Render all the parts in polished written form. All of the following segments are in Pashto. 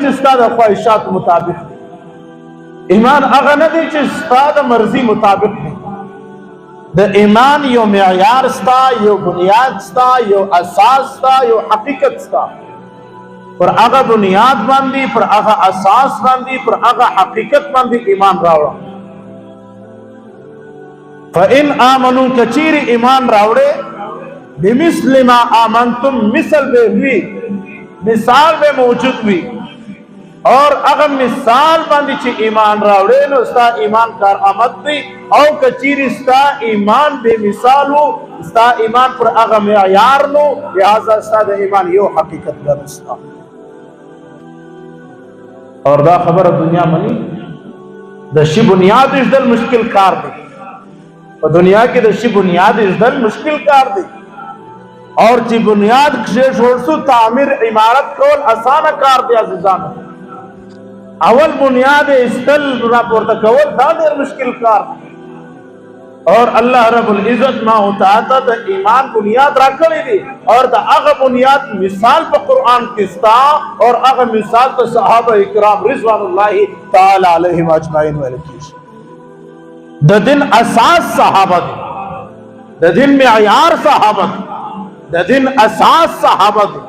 چې ستا د خواهشات مطابق دی. ایمان هغه نه دی چې ستا د مرضی مطابق دی. د ایمان یو معیار ستا، یو بنیاد ستا، یو اساس ستا، یو حقیقت ستا. پر هغه بنیاد باندې، پر هغه اساس باندې، پر هغه حقیقت باندې ایمان راوړه. فإن آمنوا کچیر ایمان راوړې بمثل ما آمنتم، مثل به وی، مثال به موجود وی، اور هغه مثال باندې چې ایمان راوړې نو ستا ایمان کارآمد دی. او کچیر ستا ایمان به مثال وو، ستا ایمان پر هغه معیار نو، لہذا ستا د ایمان یو حقیقت ګرځتا. اور دا خبره دنیا منی د شی بنیاد ازدل مشکل کار دی. په دنیا کې د شی بنیاد ازدل مشکل کار دی. اور چې بنیاد کښې جوړ سو تعمیر عمارت کول اسانه کار دی عزیزانو. اول بنیاد استل راپورته کول دا ډېر مشکل کار دی. اور الله رب العزت ما ہوتا د ایمان بنیاد راکړی دی، اور دا هغه بنیاد مثال په قرآن کې ستا، اور هغه مثال په صحابه کرام رضوان الله تعالی علیهم اجمعین ویل کیږي. د دین اساس صحابه دی، د دین معیار صحابه دی، د دین اساس صحابه دی،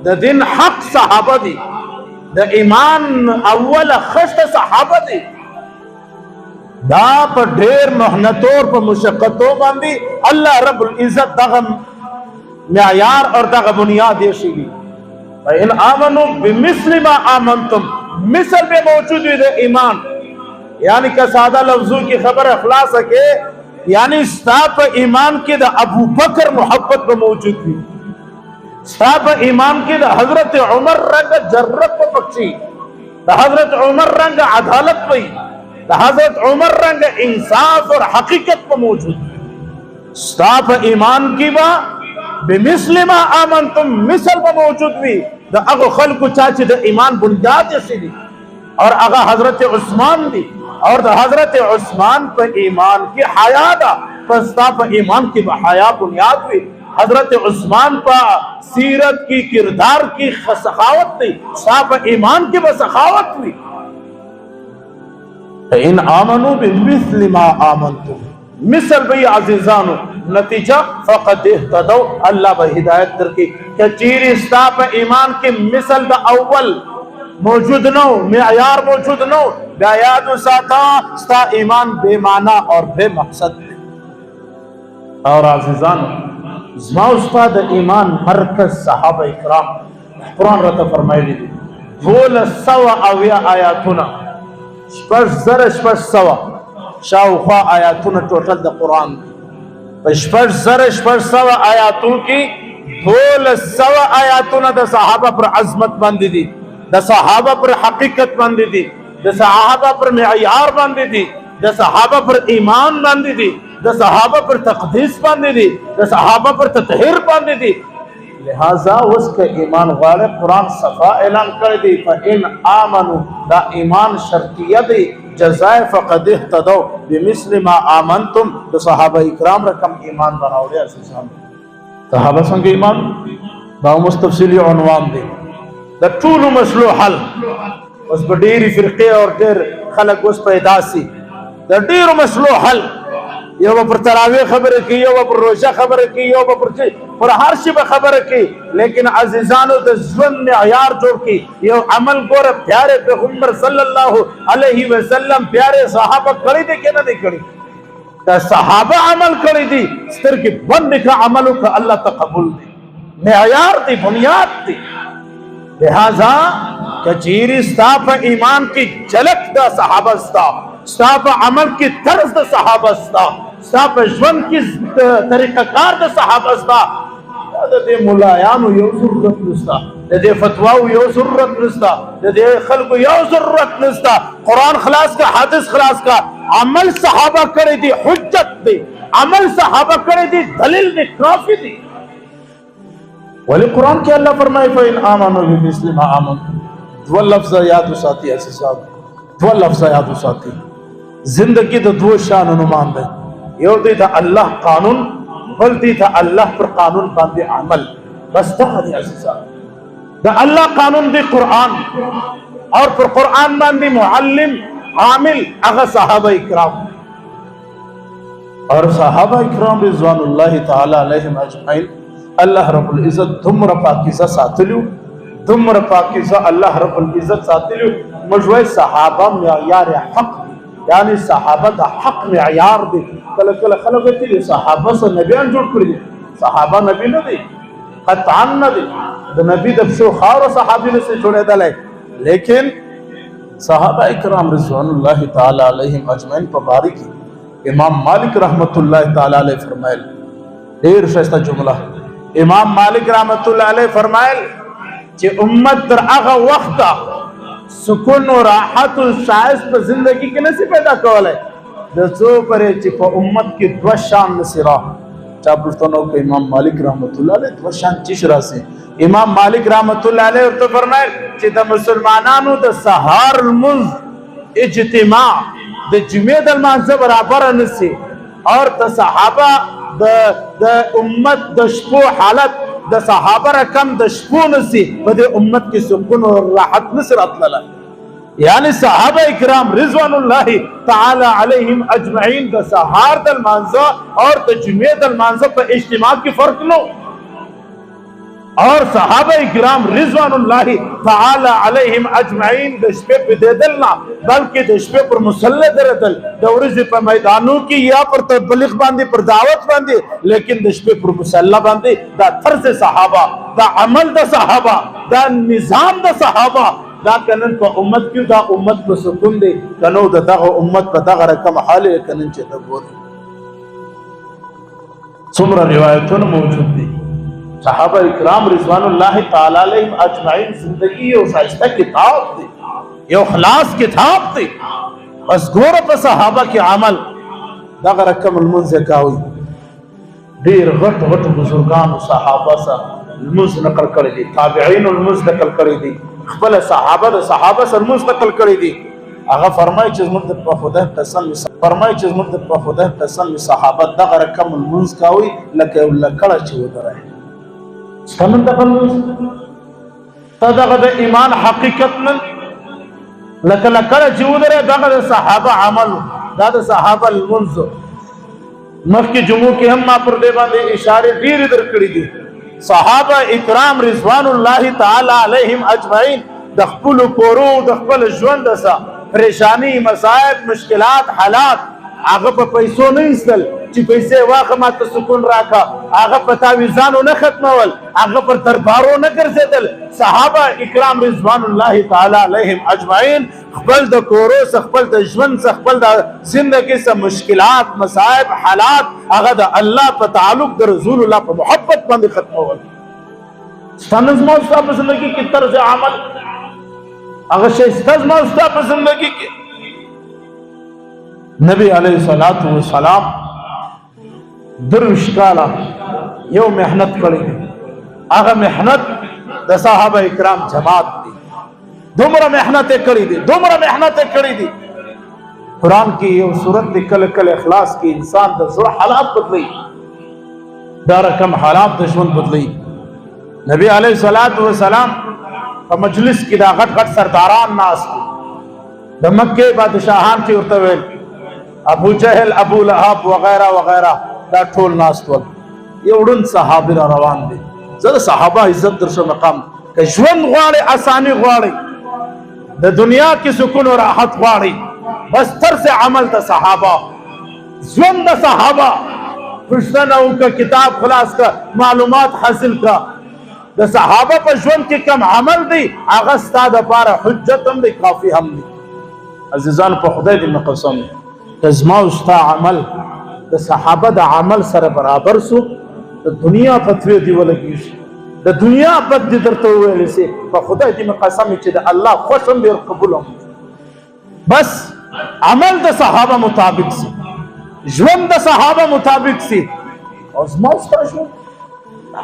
د دین حق صحابه دی، د ایمان اول خشت صحابه دی. دا په ډېر محنتو په مشقتو باندې الله رب العزت دغه معیار اور دغه بنیاد یې شي. فإن آمنوا بمثل ما آمنتم، مثل به موجود وي د ایمان، یعنی که ساده لفظوں کی خبر اخلاص کې، یعنی ستا په ایمان کې د ابو بکر محبت به موجود وي، ستا په ایمان کې د حضرت عمر رنګ جرأت په پکشي، د حضرت عمر رنګ عدالت وي، د حضرت عمر رنگ انصاف اور حقیقت پر موجود. ستا پا ایمان کی با بمثل ما آمنتم، مثل با موجود بھی دا اگو خلقو چاچی دا ایمان بنیاد یسی دی. اور اگا حضرت عثمان دی، اور دا حضرت عثمان پا ایمان کی حیا دا، پس ستا پا ایمان کی با حیا بنیاد بھی. حضرت عثمان پا سیرت کی کردار کی سخاوت دی، ستا پا ایمان کی با سخاوت بھی. فإن آمنوا بمثل ما آمنتم، مثل بھئی عزیزانو نتیجہ فقد اہتدوا، اللہ با ہدایت در کی. کچیر استا پا ایمان کے مثل دا اول موجود نو، معیار موجود نو، بیا یاد ساتا استا ایمان بے معنی اور بے مقصد. اور عزیزانو زما استاد ایمان مرکز صحابہ اکرام قرآن رتا فرمائی لی دی 1200 آیاتنا، شپږ زره شپږ سوه شاوخوا آیاتونه ټوټل د قرآن په شپږ زره شپږ سوه آیاتو کې 1200 آیاتونه د صحابه پر عظمت باندې دي، د صحابه پر حقیقت باندې دي، د صحابه پر معیار باندې دي، د صحابه پر ایمان باندې دي، د صحابه پر تقدیس باندې دي، د صحابه پر تطهیر باندې دي. لہذا اس کا ایمان غاڑے قرآن صفا اعلان کر دی. فَإِنْ آمَنُوا دا ایمان شرطیہ دی، جزائے فقد اہتدوا بمثل ما آمنتم. دا صحابہ اکرام رکم ایمان بناوڑے عزیزان. صحابہ سنگ ایمان دا مستفصیلی عنوان دی. دا طول مسلو حل اس با ڈیری فرقے اور دیر خلق اس پیدا سی. دا ڈیر مسلو حل، یو پر تراویح خبر کی، یو پر روشہ خبر کی، یو پر ہر شی پر خبر کی. لیکن عزیزانو دا ژوند معیار جوړ کی، یو عمل گور پیارے پیغمبر صلی اللہ علیہ وسلم پیارے صحابہ کری دی کہ نہ دی کری؟ دا صحابہ عمل کری دی، ستر کی بند کا عملوں کا اللہ تقبل دی، معیار دی، بنیاد دی. لہذا کچیری ستا پا ایمان کی جھلک دا صحابہ ستا، ستا پا عمل کی طرز دا صحابہ ستا، ستا پا ژوند کی طریقہ کار دا صحابہ ستا. دا دے ملایانو یو ضرورت نستا، دا دے فتواو یو ضرورت نستا، دا دے خلقو یو ضرورت نستا. قرآن خلاص کا، حدیث خلاص کا، عمل صحابہ کرے دی حجت دی، عمل صحابہ کرے دی دلیل دی، کافی دی. ولی قرآن کے اللہ فرمائے فَإِنْ آمَنُوا بِمِثْلِ مَا آمَنْتُمْ. دو لفظ یاد ساتھی ایسی صاحب، دو لفظ یاد ساتھی. زندگی دا دو شان نمان دے، یو دی دا اللہ قانون، بل دی دا اللہ پر قانون باندے عمل. بس دا دی عزیزان، دا اللہ قانون دی قرآن، اور پر قرآن باندې معلم عامل هغه صحابه کرام. اور صحابه کرام رضوان الله تعالی علیهم اجمعین الله رب العزت دومره پاکیزه ساتلیو، دومره پاکیزه الله رب العزت ساتلیو. مجوی صحابه معیار حق، یعنی صحابه د حق معیار دی. کله کله خلک وایي صحابه سره نبیان جوړ کړی دي، صحابه نبی نه دی، قطعا نه دی. د نبی د شو خاور صحابي نه سره جوړېدلی، لیکن صحابه کرام رضوان الله تعالی علیهم اجمعین په باره کې امام مالک رحمت الله تعالی علیه فرمایل ډیر ښایسته جمله. امام مالک رحمت الله علیه فرمایل چې امت تر هغه وخته سکون او راحت او شایست په زندگی کې نشي پیدا کولای د څو پرې چې په امت کې دوه شان نشي را. چا پوښتنه وکړه امام مالک رحمت الله علیه دوه شان چی راسي؟ امام مالک رحمت الله علیه ورته فرمایل چې د مسلمانانو د سحر المنز اجتماع د جمعې د لمانځه برابر نشي، اور د صحابه د امت د شپو حالت د صحابه رقم د شپو نشي، په دې امت کې سکون او راحت نشي راتللی. یعنی صحابه کرام رضوان الله تعالی علیهم اجمعین د سحر د لمانځه اور د جمعې د لمانځه په اجتماع کې فرق نو. اور صحابه کرام رضوان الله تعالی علیهم اجمعین د شپې په دیدل نه بلکې د شپې پر مصلی درېدل، د ورځې په میدانو کې یا پر تبلیغ باندې پر دعوت باندې، لیکن د شپې پر مصلی باندې دا طرز صحابه، دا عمل د صحابه، دا نظام د صحابه، دا کنن په امت کې دا امت په سکون دی کنو د دغه امت په دغه رقم حال کنن چې د ګوري څومره روایتونه موجود دي. صحابه کرام رضوان الله تعالی علیهم اجمعین زندگی یو ښایسته کتاب دی، یو خلاص کتاب دی. بس ګوره په صحابه کې عمل دغه رقم المنځ کاوي. ډیر غټ غټ بزرګانو صحابه سره المنځ نقل کړی دي، تابعین المنځ نقل کړی دي، خپل صحابه د صحابه سره المنځ نقل کړی دي. هغه فرمایي چې زموږ د خدای قسم فرمایي چې زموږ د خدای قسم صحابه دغه رقم المنځ کاوي لکه یو لکړه چې ودرای ستمن دغه تا دغه د ایمان حقیقت نن لکه لکړه چې ودرای دغه د صحابه عمل، دا د صحابه المنځ. مخکې جمعو کې هم ما پر دې باندې اشاره ډېرې درکړې دي. صحابه اکرام رضوان الله تعالی علیهم اجمعین د خپل کورو د خپل ژوند سره پریشانی مصائب مشکلات حالات هغه په پیسو نه ایستل چې پیسې واخه ما ته سکون راکا، هغه په تعویذانو نه ختمول، هغه پر دربارو نه ګرځېدل. صحابه اکرام رضوان الله تعالی علیهم اجمعین خپل د کورو څخه خپل د ژوند څخه خپل د زندګۍ څخه مشکلات مصائب حالات هغه د الله په تعلق د رسول الله په محبت باندې ختمول. ستنظم او په زندګۍ کې طرز عمل هغه شی ستنظم او په زندګۍ کې نبی علیہ الصلوۃ والسلام درویش کاله یو محنت کړی دی، هغه محنت د صحابه کرام جماعت دی. دومره محنت کړی دی، دومره محنت کړی دی. قرآن کې یو سورت دی کله کله اخلاص کې انسان د زړه حالات بدلی، دا رقم حالات د ژوند بدلی. نبی علیہ الصلوۃ والسلام په مجلس کې دا غټ غټ سرداران ناست د مکه بادشاہان چې ورته ویل ابو جهل ابو لهب وغیرہ وغیرہ دا ټول ناست ول. یو ډون صحابه را روان دي. زه صحابه عزت درشه مقام که ژوند غواړي اساني غواړي د دنیا کې سکون او راحت غواړي بس طرز عمل د صحابه ژوند د صحابه پښتنه او کا کتاب خلاص کا معلومات حاصل کا د صحابه په ژوند کې کم عمل دی هغه ستاسو لپاره حجت هم دی کافی هم دی. عزیزان په خدای دې قسم کزما استا عمل د صحابه د عمل سره برابر سو د دنیا فتوی دی ولګی د دنیا بد دي درته ویل سي په خدای دې قسم چې د الله خوشم به قبول هم بس عمل د صحابه مطابق سي ژوند د صحابه مطابق سي. او زما استا شو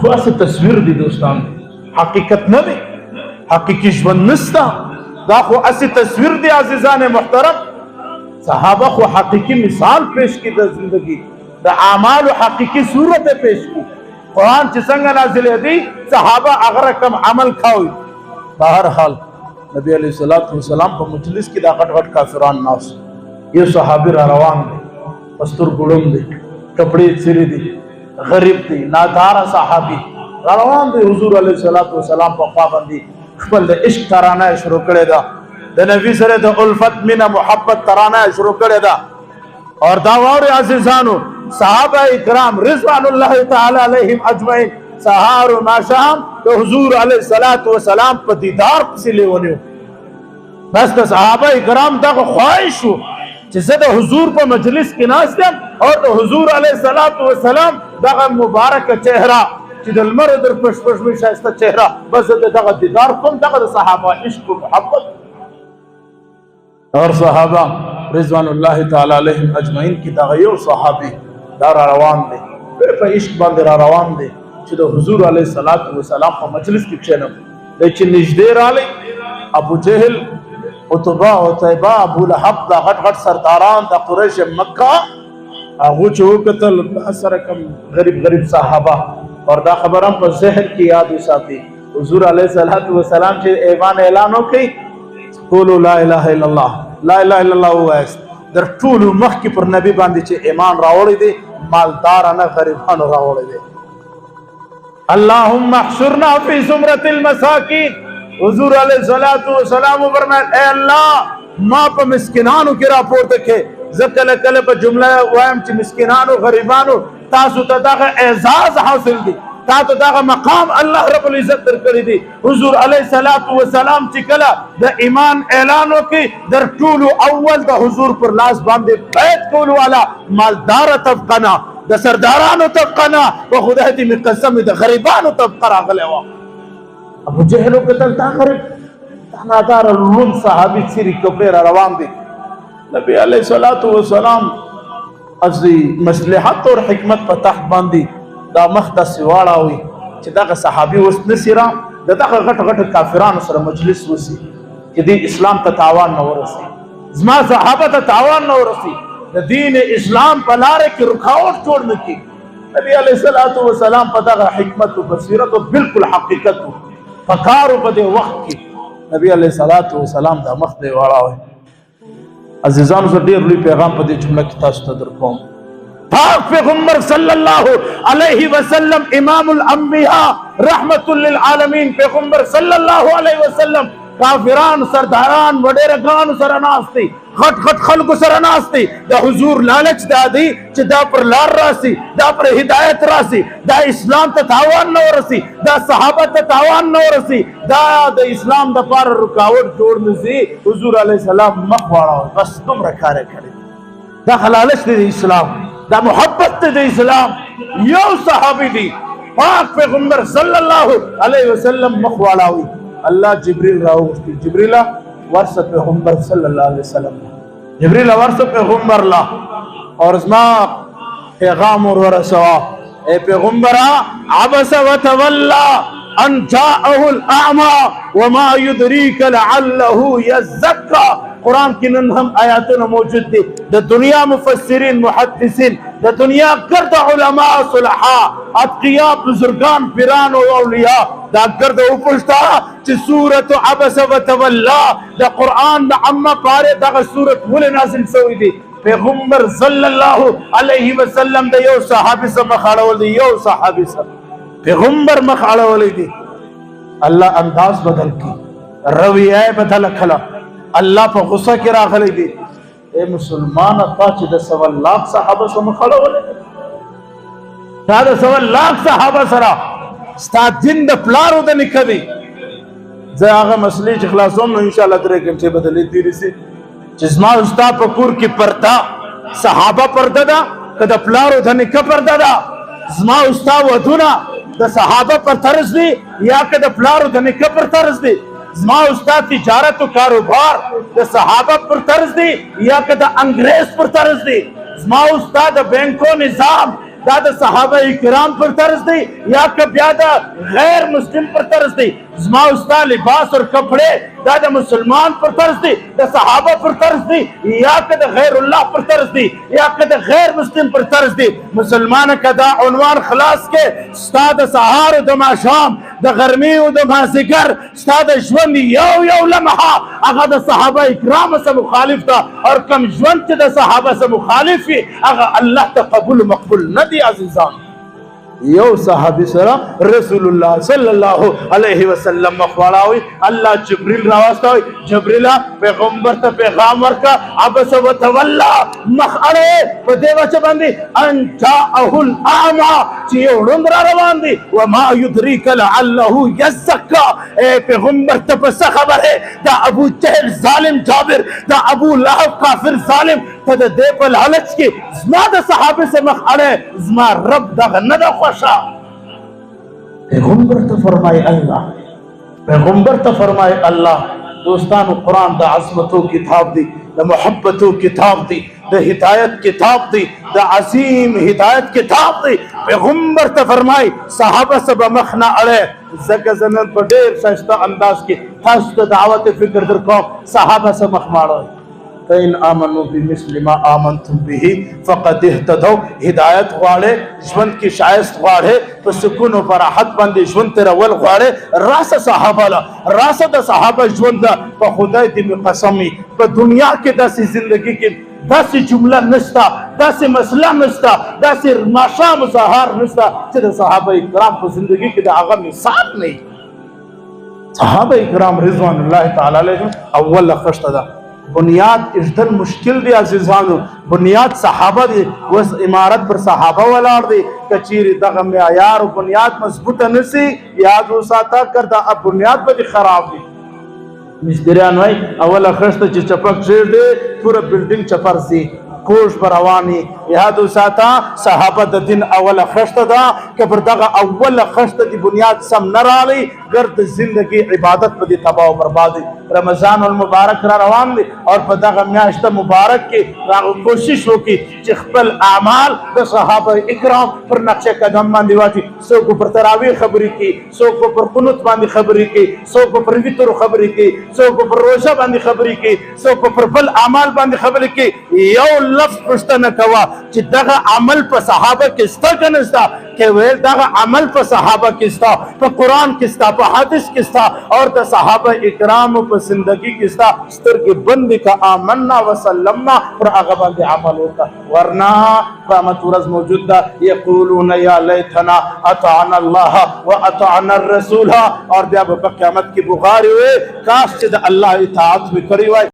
خاصه تصویر دی دوستان، حقیقت نه دی، حقیقي ژوند نستا، دا خو اصلي تصویر دی. عزیزان محترم صحابه خو حقیقی مثال پیش کی د زندگی د اعمال حقیقی صورت پیش کی. قرآن چې څنګه نازل دی صحابه هغه کم عمل کاوی. بهر حال نبی علیہ الصلوۃ والسلام په مجلس کې دا غټ غټ کافران ناس یو صحابي را روان دی پستر ګړم دی کپڑے چری دی غریب دی نادار صحابي را روان دی حضور علیہ الصلوۃ والسلام په خوا باندې خپل د عشق ترانه شروع کړی دا د نبی سره د الفت مینا محبت ترانه شروع کړی دا اور دا واره عزیزانو صحابہ کرام رضوان اللہ تعالی علیہم اجمعین سحار و ماشام تو حضور علیہ الصلوۃ والسلام په دیدار پسې لیونیو بس د صحابہ کرام دا خواهش شو چې زه د حضور په مجلس کې ناست یم او د حضور علیہ الصلوۃ والسلام دغه مبارک چهره چې د لمر در پش پش می شایسته چهره بس دغه دیدار کوم دغه صحابہ عشق و محبت اور صحابہ رضوان اللہ تعالی علیہم اجمعین کی دغه صحابی دا روان دي په عشق باندې را روان دي چې د حضور علیه الصلاۃ والسلام په مجلس کې کښېنم د چې نږدې رالی ابو جهل عتبہ عتیبہ ابو لهب دا غټ غټ سرداران د قریش مکه هغه چې وکتل سره کم غریب صحابه اور دا خبرم په ذهن کې یاد وساتي حضور علیه الصلاۃ والسلام چې ایمان اعلان وکړي قولوا لا اله الا الله لا اله الا الله وایست در ټول مخ کې پر نبی باندې چې ایمان راوړی دی مالدارانه غریبانو راوړی دی اللهم احشرنا فی زمرة المساکین حضور علیہ الصلوۃ والسلام فرمایل اے الله ما په مسکینانو کې راپورته کې زه کله کله په جمله وایم چې مسکینانو غریبانو تاسو ته دغه اعزاز حاصل دی تاسو دغه مقام الله رب العزت درکړی دی حضور علیہ الصلوۃ والسلام چې کله د ایمان اعلان وکړي در ټول اول د حضور پر لاس باندې بیعت کول والا مالدار طبقه د سردارانو طبقه نه په خدای دې می قسم د غریبانو طبقه راغلی و ابو جهل وکتل تا غریب نادار لون صحابي سری کپڑے را روان دي نبی علیہ الصلوۃ والسلام از مصلحت اور حکمت په تخت باندې دا مخ د سیواړاوي چې دغه صحابي اوس نسیرا دغه غټ غټ کافرانو سره مجلس وسی چې د اسلام ته تاوان نه ورسي زما صحابه ته تاوان نه ورسي د دین اسلام په لار کې رکاوټ جوړ نه کی نبی علیہ الصلوۃ والسلام په دغه حکمت او بصیرت او بالکل حقیقت فکارو په دې وخت کې نبی علیہ الصلوۃ والسلام د مخ دی واړاوي عزیزانو زه ډیر لوی پیغام په دې جمله کې تاسو ته درکوم پاک پیغمبر صلی اللہ علیہ وسلم امام الانبیاء رحمت للعالمین پیغمبر صلی اللہ علیہ وسلم کافران سرداران وڈیرگان سره ناستی غټ غټ خلکو سره ناستی د حضور لالچ دادی چې دا پر لار راسي دا پر هدایت راسي دا اسلام ته تاوان نه ورسي دا صحابه ته تاوان نه ورسي دا د اسلام د پار رکاوټ جوړ نزي حضور علیہ السلام مخ واړه بس دومره کار کړی دا حلالش دی اسلام دا محبت د اسلام یو صحابی دی پاک پیغمبر صلی اللہ علیہ وسلم مخ واړاوي الله جبريل راوغشتي جبريل ورثه پیغمبر صلی اللہ علیہ وسلم جبريل ورثه پیغمبر لا اور اسما پیغام ورثوا اے پیغمبر عبس وتولى ان جاءه الاعمى وما يدريك لعله يزكى قرآن کی نن ہم آیاتنا موجود دی د دنیا مفسرین محدثین د دنیا گرد علماء صلحاء اتقیاء بزرگان پیران و اولیاء دا گرد اوپشتا چی سورت عبس و تولا دا قرآن دا عمہ پارے دا سورت ولی نازل سوئی دی پیغمبر صلی اللہ علیہ وسلم دا یو صحابی سا مخاڑا دی یو صحابی سا پیغمبر مخاڑا دی اللہ انداز بدل کی رویہ بدل کھلا اللہ په غصه کې راغلی دی اے مسلمان تا چې د 100 لاکھ صحابه سره مخاړه تا د 100 لاکھ صحابه سره ستا دین د پلارو د نکدي زه هغه مسلې چې خلاصوم نو ان شاء الله 3 غنټه بدلې دي رسي چې زما استا په کور کې پرتا صحابه پرده دا کده پلارو د نک پرده دا زما استا ودونه د صحابه پر طرز دی یا کده پلارو د نک پر طرز دی زما استاد تجارت و کاروبار د صحابه پر طرز دی یا که د انګریز پر طرز دی زما استاد بینکو نظام دا د صحابه کرام پر طرز دی یا که بیا د غیر مسلم پر طرز دی زما استا لباس اور کپڑے دا د مسلمان پر طرز دی د صحابہ پر طرز دی یا کہ د غیر اللہ پر طرز دی یا کہ د غیر مسلم پر طرز دی مسلمان کا دا عنوان خلاص کے ستا د سحار و د ماښام د غرمې او د مازدیګر ستا د ژوند یو لمحه هغه د صحابه کرام سره مخالف ده اور کم ژوند چې د صحابه سره مخالف وي هغه الله ته قبول مقبول نه دی عزیزان یو صحابی سره رسول الله صلی الله علیه وسلم مخواړاوي الله جبريل راوستوي جبريل پیغمبر ته پیغام ورکا عبس وتولى مخړه په دې وجه باندې ان جاءه الاعمى چې یو ړوند را روان دي وما يدريك لعله يزكى اے پیغمبر ته پس خبره دا ابو جهل ظالم جابر دا ابو لهب کافر ظالم ته د دې په لالچ کې زما د صحابه سره مخړه زما رب دغه نه ده خوښه پیغمبر ته فرمای الله پیغمبر ته فرمای الله دوستانو قرآن د عظمتو کتاب دی د محبتو کتاب دی د ہدایت کتاب دی د عظیم ہدایت کتاب دی پیغمبر ته فرمای صحابه سبا مخنا اړه زکه زنن په ډیر ښایسته انداز کې تاسو ته دعوت فکر در کوم صحابه سره مخ ماړو فإن آمنوا بمثل ما آمنتم به فقد اهتدوا هدایت غواړي ژوند کې شایست غواړي په سکون او راحت باندې ژوند ترول غواړي راسه صحابه لا راسه د صحابه ژوند په خدای دې قسمي په دنیا کې داسې ژوندۍ کې داسې جمله نشته داسې مسله نشته داسې ماښام سهار نشته چې د صحابه کرام په ژوندۍ کې د هغه مثال نه صحابه کرام رضوان الله تعالی علیهم اول خشته ده بنیاد اجدل مشکل دی عزیزانو بنیاد صحابه دی وس امارت پر صحابه ولاړ دی کچیر دغه معیار او بنیاد مضبوطه نسی یاد وساته کردا اب بنیاد به خراب دی مستریان وای اوله خشته چې چپک شیر دی پورا بلډینګ چپرسي کوش بروانی یاد وساته صحابه د دین اوله خشته ده کبر دغه اوله خشته دی بنیاد سم نرالی گرد زندگی عبادت په دې تباہ او برباد رمضان المبارک را روان دي اور په دغه میاشت مبارک کې راغو کوشش وکي چې خپل اعمال د صحابه کرام پر نقش قدم باندې واچي څوک پر تراویح خبرې کوي څوک پر قنوت باندې خبرې کوي څوک پر وتر خبرې کوي څوک پر روزه باندې خبرې کوي څوک پر بل اعمال باندې خبرې کوي یو لفظ پښتنه کوا چې دغه عمل په صحابه کې ستا کنه ستا کې ویل دغه عمل په صحابه کې ستا په قران کې ستا په حدیث کې ستا اور د صحابه کرام په زندگی کې ستا سترګې بند کا آمنا وسلمنا پر هغه باندې عمل وکړه ورنا قیامت ورځ موجود ده یقولون یا لیتنا اطعنا الله واطعنا الرسول اور بیا په قیامت کې بغاری وي کاش چې د الله اطاعت وکړي وای